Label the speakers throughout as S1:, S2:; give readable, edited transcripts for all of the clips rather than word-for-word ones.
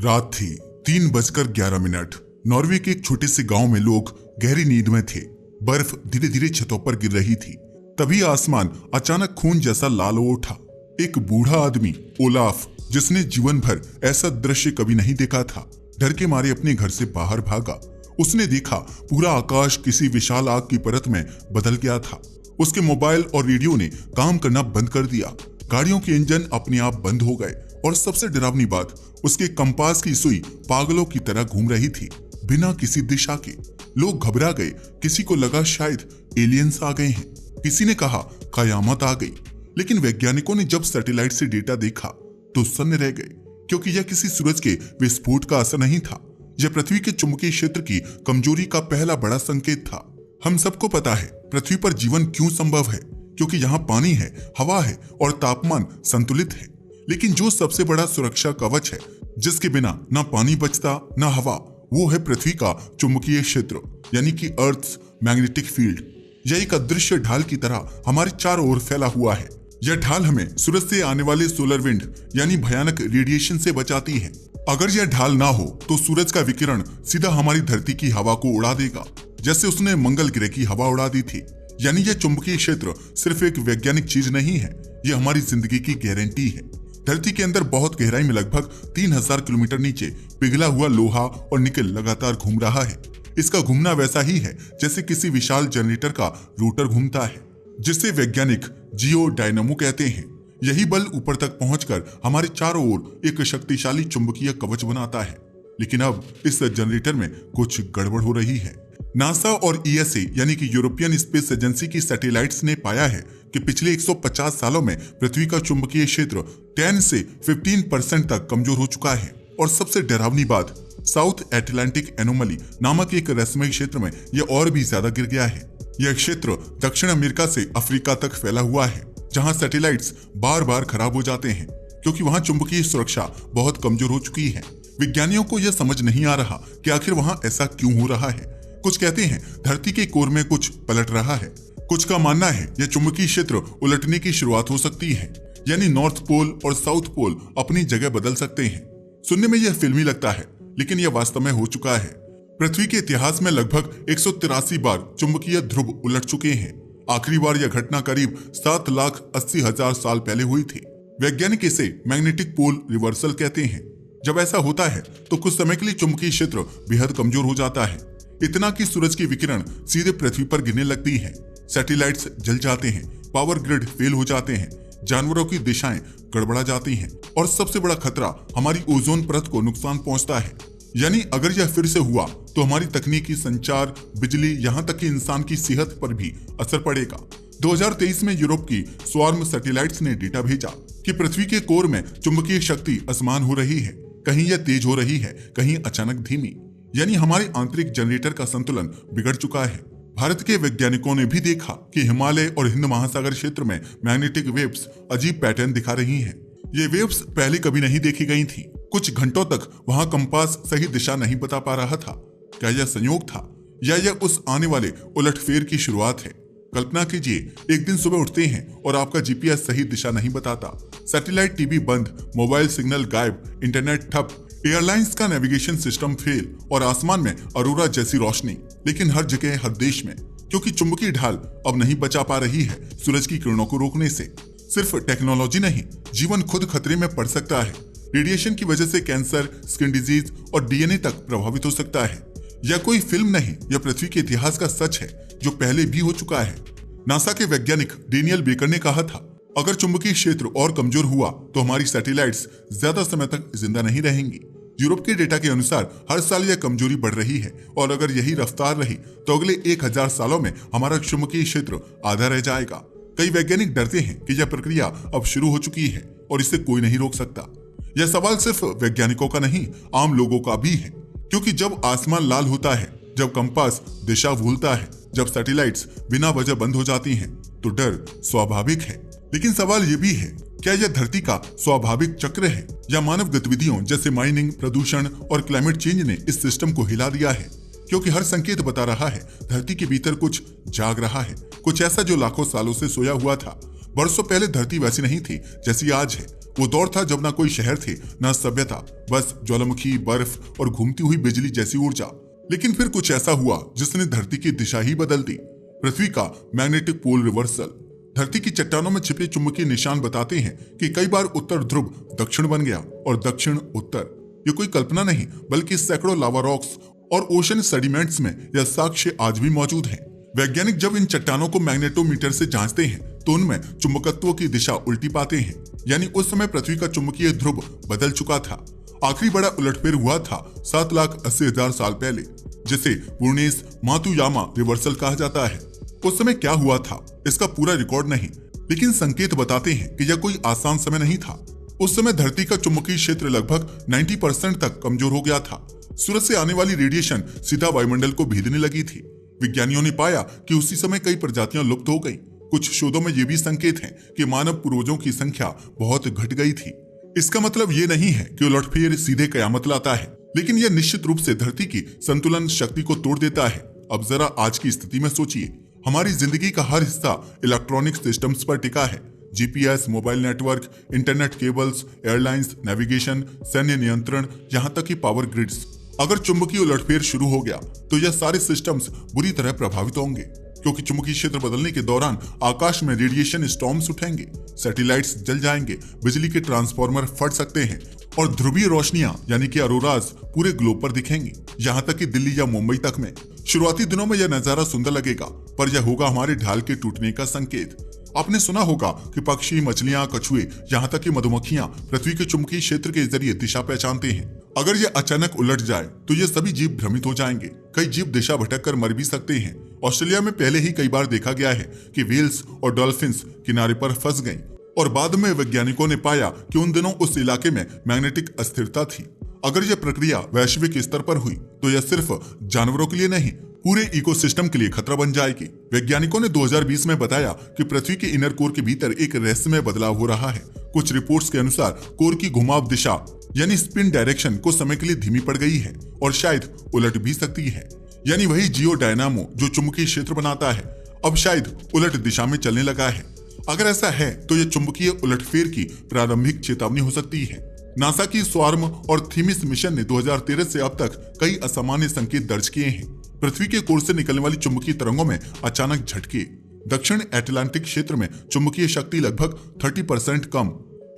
S1: रात थी 3:11। नॉर्वे के एक छोटे से गांव में लोग गहरी नींद में थे। बर्फ धीरे धीरे छतों पर गिर रही थी। तभी आसमान अचानक खून जैसा लाल हो उठा। एक बूढ़ा आदमी ओलाफ, जिसने जीवन भर ऐसा दृश्य कभी नहीं देखा था, डर के मारे अपने घर से बाहर भागा। उसने देखा पूरा आकाश किसी विशाल आग की परत में बदल गया था। उसके मोबाइल और रेडियो ने काम करना बंद कर दिया। गाड़ियों के इंजन अपने आप बंद हो गए और सबसे डरावनी बात, उसके कंपास की सुई पागलों की तरह घूम रही थी, बिना किसी दिशा के। लोग घबरा गए। किसी को लगा शायद एलियंस आ गए हैं, किसी ने कहा कयामत आ गई। लेकिन वैज्ञानिकों ने जब सैटेलाइट से डेटा देखा तो सन्न रह गए, क्योंकि यह किसी सूरज के विस्फोट का असर नहीं था। यह पृथ्वी के चुंबकीय क्षेत्र की कमजोरी का पहला बड़ा संकेत था। हम सबको पता है पृथ्वी पर जीवन क्यों संभव है, क्योंकि यहाँ पानी है, हवा है और तापमान संतुलित है। लेकिन जो सबसे बड़ा सुरक्षा कवच है, जिसके बिना ना पानी बचता ना हवा, वो है पृथ्वी का चुंबकीय क्षेत्र, यानी कि अर्थ्स मैग्नेटिक फील्ड। यह एक अदृश्य ढाल की तरह हमारे चारों ओर फैला हुआ है। यह ढाल हमें सूरज से आने वाले सोलर विंड यानी भयानक रेडिएशन से बचाती है। अगर यह ढाल ना हो तो सूरज का विकिरण सीधा हमारी धरती की हवा को उड़ा देगा, जैसे उसने मंगल ग्रह की हवा उड़ा दी थी। यानी यह चुंबकीय क्षेत्र सिर्फ एक वैज्ञानिक चीज नहीं है, यह हमारी जिंदगी की गारंटी है। धरती के अंदर बहुत गहराई में लगभग 3000 किलोमीटर नीचे पिघला हुआ लोहा और निकेल लगातार घूम रहा है। इसका घूमना वैसा ही है जैसे किसी विशाल जनरेटर का रोटर घूमता है, जिसे वैज्ञानिक जियो डायनामो कहते हैं। यही बल ऊपर तक पहुंचकर हमारे चारों ओर एक शक्तिशाली चुंबकीय कवच बनाता है। लेकिन अब इस जनरेटर में कुछ गड़बड़ हो रही है। नासा और ईएसए यानी कि यूरोपियन स्पेस एजेंसी की सैटेलाइट्स ने पाया है कि पिछले 150 सालों में पृथ्वी का चुंबकीय क्षेत्र 10 से 15% तक कमजोर हो चुका है। और सबसे डरावनी बात, साउथ एटलांटिक एनोमली नामक एक रहस्यमय क्षेत्र में यह और भी ज्यादा गिर गया है। यह क्षेत्र दक्षिण अमेरिका से अफ्रीका तक फैला हुआ है, जहां सैटेलाइट्स बार बार खराब हो जाते हैं, क्योंकि वहां चुंबकीय सुरक्षा बहुत कमजोर हो चुकी है। विज्ञानियों को यह समझ नहीं आ रहा कि आखिर वहां ऐसा क्यों हो रहा है। कुछ कहते हैं धरती के कोर में कुछ पलट रहा है, कुछ का मानना है यह चुंबकीय क्षेत्र उलटने की शुरुआत हो सकती है, यानी नॉर्थ पोल और साउथ पोल अपनी जगह बदल सकते हैं। सुनने में यह फिल्मी लगता है, लेकिन यह वास्तव में हो चुका है। पृथ्वी के इतिहास में लगभग 183 बार चुंबकीय ध्रुव उलट चुके हैं। आखिरी बार यह घटना करीब 7,80,000 साल पहले हुई थी। वैज्ञानिक इसे मैग्नेटिक पोल रिवर्सल कहते हैं। जब ऐसा होता है तो कुछ समय के लिए चुंबकीय क्षेत्र बेहद कमजोर हो जाता है, इतना कि सूरज की विकिरण सीधे पृथ्वी पर गिरने लगती है। सैटेलाइट्स जल जाते हैं, पावर ग्रिड फेल हो जाते हैं, जानवरों की दिशाएं गड़बड़ा जाती हैं और सबसे बड़ा खतरा, हमारी ओजोन परत को नुकसान पहुंचता है। यानी अगर यह फिर से हुआ तो हमारी तकनीकी, संचार, बिजली, यहाँ तक कि इंसान की सेहत पर भी असर पड़ेगा। 2023 में यूरोप की स्वार्म सैटेलाइट्स ने डेटा भेजा कि पृथ्वी के कोर में चुंबकीय शक्ति असमान हो रही है। कहीं यह तेज हो रही है, कहीं अचानक धीमी। यानी हमारे आंतरिक जनरेटर का संतुलन बिगड़ चुका है। भारत के वैज्ञानिकों ने भी देखा कि हिमालय और हिंद महासागर क्षेत्र में मैग्नेटिक वेव्स अजीब पैटर्न दिखा रही हैं। ये वेव्स पहले कभी नहीं देखी गई थी। कुछ घंटों तक वहां कंपास सही दिशा नहीं बता पा रहा था। क्या यह संयोग था या यह उस आने वाले उलटफेर की शुरुआत है? कल्पना कीजिए, एक दिन सुबह उठते हैं और आपका जीपीएस सही दिशा नहीं बताता, सैटेलाइट टीवी बंद, मोबाइल सिग्नल गायब, इंटरनेट ठप, एयरलाइंस का नेविगेशन सिस्टम फेल और आसमान में अरोरा जैसी रोशनी। लेकिन हर जगह, हर देश में, क्योंकि चुंबकीय ढाल अब नहीं बचा पा रही है सूरज की किरणों को रोकने से। सिर्फ टेक्नोलॉजी नहीं, जीवन खुद खतरे में पड़ सकता है। रेडिएशन की वजह से कैंसर, स्किन डिजीज और डीएनए तक प्रभावित हो सकता है। यह कोई फिल्म नहीं, यह पृथ्वी के इतिहास का सच है, जो पहले भी हो चुका है। नासा के वैज्ञानिक डेनियल बेकर ने कहा था, अगर चुंबकीय क्षेत्र और कमजोर हुआ तो हमारी सैटेलाइट्स ज्यादा समय तक जिंदा नहीं रहेंगी। यूरोप के डेटा के अनुसार हर साल यह कमजोरी बढ़ रही है और अगर यही रफ्तार रही तो अगले 1000 सालों में हमारा चुंबकीय क्षेत्र आधा रह जाएगा। कई वैज्ञानिक डरते हैं कि यह प्रक्रिया अब शुरू हो चुकी है और इसे कोई नहीं रोक सकता। यह सवाल सिर्फ वैज्ञानिकों का नहीं, आम लोगों का भी है, क्योंकि जब आसमान लाल होता है, जब कंपास दिशा भूलता है, जब सैटेलाइट्स बिना वजह बंद हो जाती हैं, तो डर स्वाभाविक है। लेकिन सवाल यह भी है, क्या यह धरती का स्वाभाविक चक्र है या मानव गतिविधियों जैसे माइनिंग, प्रदूषण और क्लाइमेट चेंज ने इस सिस्टम को हिला दिया है? क्योंकि हर संकेत बता रहा है धरती के भीतर कुछ जाग रहा है, कुछ ऐसा जो लाखों सालों से सोया हुआ था। बरसों पहले धरती वैसी नहीं थी जैसी आज है, वो दौर था जब ना कोई शहर थे, ना सभ्यता, बस ज्वालामुखी, बर्फ और घूमती हुई बिजली जैसी ऊर्जा। लेकिन फिर कुछ ऐसा हुआ जिसने धरती की दिशा ही बदल दी। पृथ्वी का मैग्नेटिक पोल रिवर्सल। धरती की चट्टानों में छिपे चुंबकीय निशान बताते हैं कि कई बार उत्तर ध्रुव दक्षिण बन गया और दक्षिण उत्तर। ये कोई कल्पना नहीं, बल्कि सैकड़ों लावा रॉक्स और ओशन सेडिमेंट्स में यह साक्ष्य आज भी मौजूद है। वैज्ञानिक जब इन चट्टानों को मैग्नेटोमीटर से जांचते हैं तो उनमें चुंबकत्व की दिशा उल्टी पाते हैं, यानी उस समय पृथ्वी का चुंबकीय ध्रुव बदल चुका था। आखिरी बड़ा उलटफेर हुआ था 7,80,000 साल पहले, जिसे पूर्णेस मातुयामा रिवर्सल कहा जाता है। उस समय क्या हुआ था इसका पूरा रिकॉर्ड नहीं, लेकिन संकेत बताते हैं कि यह कोई आसान समय नहीं था। उस समय धरती का चुंबकीय क्षेत्र लगभग 90% तक कमजोर हो गया था। सूरज से आने वाली रेडिएशन सीधा वायुमंडल को भेदने लगी थी। विज्ञानियों ने पाया कि उसी समय कई प्रजातियां लुप्त हो गईं। कुछ शोधों में ये भी संकेत हैं कि मानव पूर्वजों की संख्या बहुत घट गई थी। इसका मतलब ये नहीं है कि उलटफेर सीधे कयामत लाता है, लेकिन यह निश्चित रूप से धरती की संतुलन शक्ति को तोड़ देता है। अब जरा आज की स्थिति में सोचिए, हमारी जिंदगी का हर हिस्सा इलेक्ट्रॉनिक सिस्टम्स पर टिका है। GPS, mobile network, internet cables, airlines, navigation, सैन्य नियंत्रण, यहाँ तक कि पावर ग्रिड्स। अगर चुंबकीय उलटफेर शुरू हो गया तो यह सारे सिस्टम्स बुरी तरह प्रभावित होंगे, क्योंकि चुंबकीय क्षेत्र बदलने के दौरान आकाश में रेडिएशन स्टॉर्म्स उठेंगे, सैटेलाइट्स जल जाएंगे, बिजली के ट्रांसफार्मर फट सकते हैं और ध्रुवीय रोशनियां यानी कि अरोराज पूरे ग्लोब पर दिखेंगी, यहाँ तक कि दिल्ली या मुंबई तक में। शुरुआती दिनों में यह नजारा सुंदर लगेगा, पर यह होगा हमारे ढाल के टूटने का संकेत। आपने सुना होगा कि पक्षी, मछलियां, कछुए, यहाँ तक कि मधुमक्खियां पृथ्वी के चुंबकीय क्षेत्र के जरिए दिशा पहचानते हैं। अगर यह अचानक उलट जाए तो ये सभी जीव भ्रमित हो जाएंगे। कई जीव दिशा भटक कर मर भी सकते हैं। ऑस्ट्रेलिया में पहले ही कई बार देखा गया है कि व्हेल्स और डॉल्फिन्स किनारे पर फंस गईं और बाद में वैज्ञानिकों ने पाया कि उन दिनों उस इलाके में मैग्नेटिक अस्थिरता थी। अगर यह प्रक्रिया वैश्विक स्तर पर हुई तो यह सिर्फ जानवरों के लिए नहीं, पूरे इकोसिस्टम के लिए खतरा बन जाएगी। वैज्ञानिकों ने 2020 में बताया कि पृथ्वी के इनर कोर के भीतर एक रहस्यमय बदलाव हो रहा है। कुछ रिपोर्ट्स के अनुसार कोर की घुमाव दिशा यानी स्पिन डायरेक्शन कुछ समय के लिए धीमी पड़ गई है और शायद उलट भी सकती है। यानी वही जियो डायनामो जो चुंबकीय क्षेत्र बनाता है अब शायद उलट दिशा में चलने लगा है। अगर ऐसा है तो यह चुंबकीय उलटफेर की प्रारंभिक चेतावनी हो सकती है। नासा की स्वार्म और थीमिस मिशन ने 2013 से अब तक कई असामान्य संकेत दर्ज किए हैं। पृथ्वी के कोर से निकलने वाली चुंबकीय तरंगों में अचानक झटके, दक्षिण अटलांटिक क्षेत्र में चुंबकीय शक्ति लगभग 30% कम,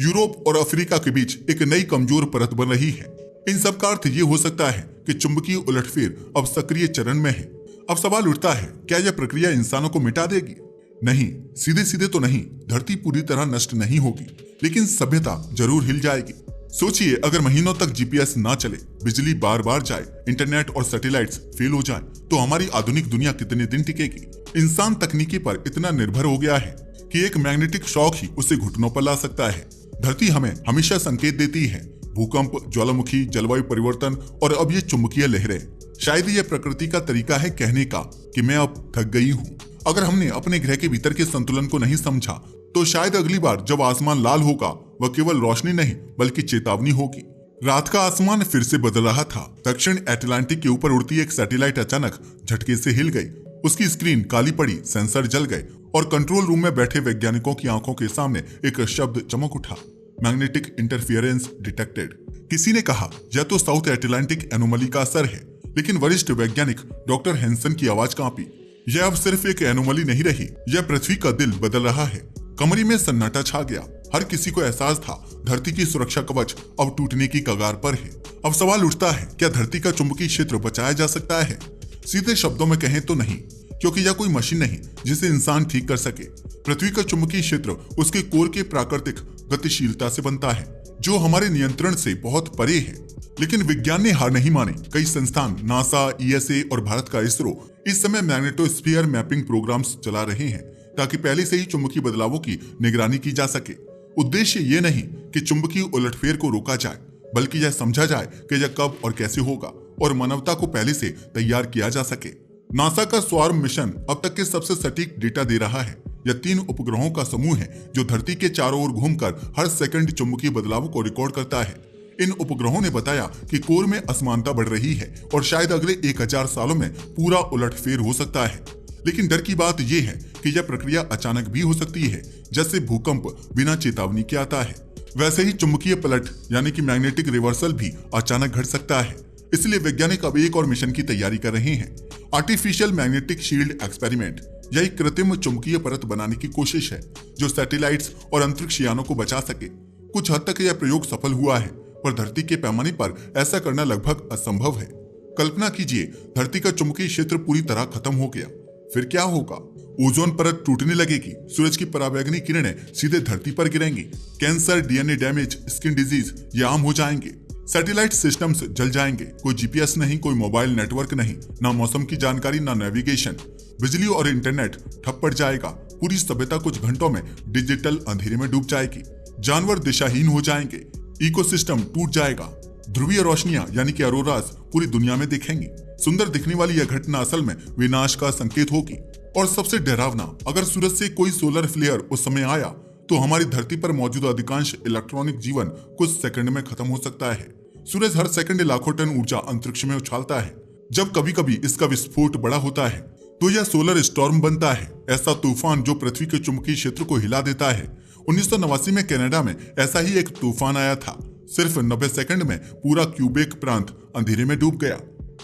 S1: यूरोप और अफ्रीका के बीच एक नई कमजोर परत बन रही है। इन सब का अर्थ ये हो सकता है कि चुंबकीय उलटफेर अब सक्रिय चरण में है। अब सवाल उठता है, क्या यह प्रक्रिया इंसानों को मिटा देगी? नहीं, सीधे सीधे तो नहीं। धरती पूरी तरह नष्ट नहीं होगी, लेकिन सभ्यता जरूर हिल जाएगी। सोचिए, अगर महीनों तक जीपीएस ना चले, बिजली बार बार जाए, इंटरनेट और सैटेलाइट्स फेल हो जाए, तो हमारी आधुनिक दुनिया कितने दिन टिकेगी? इंसान तकनीकी पर इतना निर्भर हो गया है कि एक मैग्नेटिक शॉक ही उसे घुटनों पर ला सकता है। धरती हमें हमेशा संकेत देती है, भूकंप, ज्वालामुखी, जलवायु परिवर्तन और अब ये चुंबकीय लहरें। शायद ये प्रकृति का तरीका है कहने का कि मैं अब थक गई हूँ। अगर हमने अपने ग्रह के भीतर के संतुलन को नहीं समझा तो शायद अगली बार जब आसमान लाल होगा वह केवल रोशनी नहीं बल्कि चेतावनी होगी। रात का आसमान फिर से बदल रहा था। दक्षिण अटलांटिक के ऊपर उड़ती एक सैटेलाइट अचानक झटके से हिल गई। उसकी स्क्रीन काली पड़ी, सेंसर जल गए और कंट्रोल रूम में बैठे वैज्ञानिकों की आंखों के सामने एक शब्द चमक उठा, मैग्नेटिक इंटरफियरेंस डिटेक्टेड। किसी ने कहा यह तो साउथ अटलांटिक एनोमली का असर है, लेकिन वरिष्ठ वैज्ञानिक डॉक्टर हैंसन की आवाज कांपी। यह अब सिर्फ एक एनोमली नहीं रही, यह पृथ्वी का दिल बदल रहा है। कमरे में सन्नाटा छा गया। हर किसी को एहसास था धरती की सुरक्षा कवच अब टूटने की कगार पर है। अब सवाल उठता है, क्या धरती का चुंबकीय क्षेत्र बचाया जा सकता है? सीधे शब्दों में कहें तो नहीं, क्योंकि यह कोई मशीन नहीं जिसे इंसान ठीक कर सके। पृथ्वी का चुंबकीय क्षेत्र उसके कोर के प्राकृतिक गतिशीलता से बनता है, जो हमारे नियंत्रण से बहुत परे है। लेकिन विज्ञान ने हार नहीं मानी। कई संस्थान, नासा, ईएसए और भारत का इसरो इस समय मैग्नेटोस्फीयर मैपिंग प्रोग्राम्स चला रहे हैं ताकि पहले से ही चुंबकीय बदलावों की निगरानी की जा सके। उद्देश्य ये नहीं कि चुंबकीय उलटफेर को रोका जाए, बल्कि यह समझा जाए कि यह कब और कैसे होगा और मानवता को पहले से तैयार किया जा सके। नासा का स्वार्म मिशन अब तक के सबसे सटीक डेटा दे रहा है। यह 3 उपग्रहों का समूह है जो धरती के चारों ओर घूमकर हर सेकंड चुंबकीय बदलावों को रिकॉर्ड करता है। इन उपग्रहों ने बताया कि कोर में असमानता बढ़ रही है और शायद अगले 1000 सालों में पूरा उलटफेर हो सकता है। लेकिन डर की बात यह है कि यह प्रक्रिया अचानक भी हो सकती है, जैसे भूकंप बिना चेतावनी के आता है। वैसे ही चुंबकीय पलट यानी कि मैग्नेटिक रिवर्सल भी अचानक घट सकता है। इसलिए वैज्ञानिक अब एक और मिशन की तैयारी कर रहे हैं। आर्टिफिशियल मैग्नेटिक शील्ड एक्सपेरिमेंट, यह एक कृत्रिम चुंबकीय परत बनाने की कोशिश है जो सैटेलाइट्स और अंतरिक्ष यानों को बचा सके। कुछ हद तक यह प्रयोग सफल हुआ है, पर धरती के पैमाने पर ऐसा करना लगभग असंभव है। कल्पना कीजिए, धरती का चुंबकीय क्षेत्र पूरी तरह खत्म हो गया, फिर क्या होगा? ओजोन परत टूटने लगेगी, सूरज की पराबैंगनी किरणें सीधे धरती पर गिरेंगी, cancer, DNA damage, skin disease ये आम हो जाएंगे। सैटेलाइट सिस्टम्स जल जाएंगे, कोई जीपीएस नहीं, कोई मोबाइल नेटवर्क नहीं, ना मौसम की जानकारी, ना नेविगेशन। बिजली और इंटरनेट ठप पड़ जाएगा, पूरी सभ्यता कुछ घंटों में डिजिटल अंधेरे में डूब जाएगी। जानवर दिशाहीन हो जाएंगे, इकोसिस्टम टूट जाएगा, ध्रुवीय रोशनियां यानी कि अरोरास पूरी दुनिया में दिखेंगी। सुंदर दिखने वाली यह घटना असल में विनाश का संकेत होगी। और सबसे डरावना, अगर सूरज से कोई सोलर फ्लेयर उस समय आया तो हमारी धरती पर मौजूद अधिकांश इलेक्ट्रॉनिक जीवन कुछ सेकंड में खत्म हो सकता है। सूरज हर सेकंड लाखों टन ऊर्जा अंतरिक्ष में उछालता है। जब कभी कभी इसका विस्फोट बड़ा होता है तो यह सोलर स्टॉर्म बनता है, ऐसा तूफान जो पृथ्वी के चुंबकीय क्षेत्र को हिला देता है। 1989 में कनाडा में ऐसा ही एक तूफान आया था। सिर्फ 90 सेकंड में पूरा क्यूबेक प्रांत अंधेरे में डूब गया।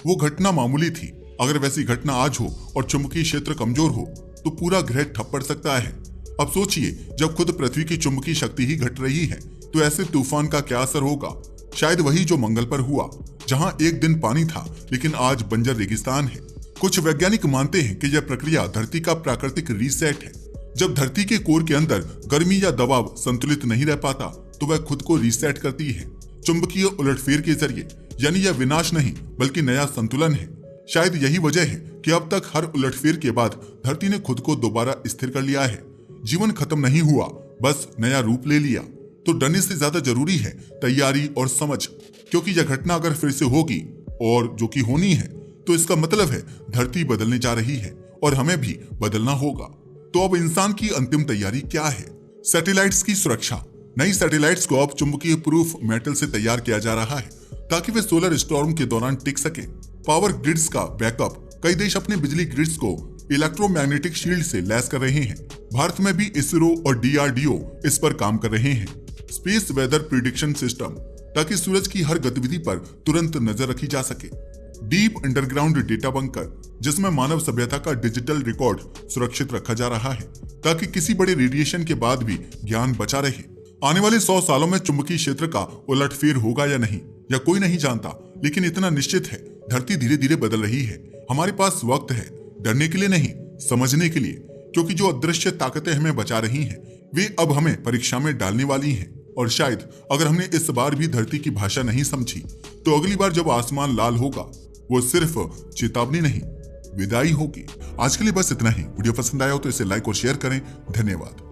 S1: वो घटना मामूली थी, अगर वैसी घटना आज हो और चुंबकीय क्षेत्र कमजोर हो तो पूरा ग्रह ठप पड़ सकता है। अब सोचिए, जब खुद पृथ्वी की चुंबकीय शक्ति ही घट रही है तो ऐसे तूफान का क्या असर होगा? शायद वही जो मंगल पर हुआ, जहां एक दिन पानी था लेकिन आज बंजर रेगिस्तान है। कुछ वैज्ञानिक मानते हैं कि यह प्रक्रिया धरती का प्राकृतिक रीसेट है। जब धरती के कोर के अंदर गर्मी या दबाव संतुलित नहीं रह पाता तो वह खुद को रीसेट करती है चुंबकीय उलटफेर के जरिए। यानी यह विनाश नहीं बल्कि नया संतुलन है। शायद यही वजह है कि अब तक हर उलटफेर के बाद धरती ने खुद को दोबारा स्थिर कर लिया है। जीवन खत्म नहीं हुआ, बस नया रूप ले लिया। तो डरने से ज्यादा जरूरी है तैयारी और समझ, क्योंकि यह घटना अगर फिर से होगी, और जो कि होनी है, तो इसका मतलब है धरती बदलने जा रही है और हमें भी बदलना होगा। तो अब इंसान की अंतिम तैयारी क्या है? सैटेलाइट्स की सुरक्षा। नई सैटेलाइट्स को अब चुंबकीय प्रूफ मेटल से तैयार किया जा रहा है ताकि वे सोलर स्टॉर्म के दौरान टिक सके। पावर ग्रिड्स का बैकअप। कई देश अपने बिजली ग्रिड्स को इलेक्ट्रोमैग्नेटिक शील्ड से लैस कर रहे हैं। भारत में भी इसरो और डीआरडीओ इस पर काम कर रहे हैं। स्पेस वेदर प्रिडिक्शन सिस्टम, ताकि सूरज की हर गतिविधि पर तुरंत नजर रखी जा सके। डीप अंडरग्राउंड डेटा बंकर, जिसमें मानव सभ्यता का डिजिटल रिकॉर्ड सुरक्षित रखा जा रहा है ताकि किसी बड़े रेडिएशन के बाद भी ज्ञान बचा रहे। आने वाले 100 सालों में चुंबकीय क्षेत्र का उलटफेर होगा या नहीं, या कोई नहीं जानता, लेकिन इतना निश्चित है, धरती धीरे धीरे बदल रही है। हमारे पास वक्त है, डरने के लिए नहीं, समझने के लिए, क्योंकि जो अदृश्य ताकतें हमें बचा रही हैं, वे अब हमें परीक्षा में डालने वाली हैं। और शायद अगर हमने इस बार भी धरती की भाषा नहीं समझी, तो अगली बार जब आसमान लाल होगा, वो सिर्फ चेतावनी नहीं, विदाई होगी। आज के लिए बस इतना ही। वीडियो पसंद आया हो तो इसे लाइक और शेयर करें। धन्यवाद।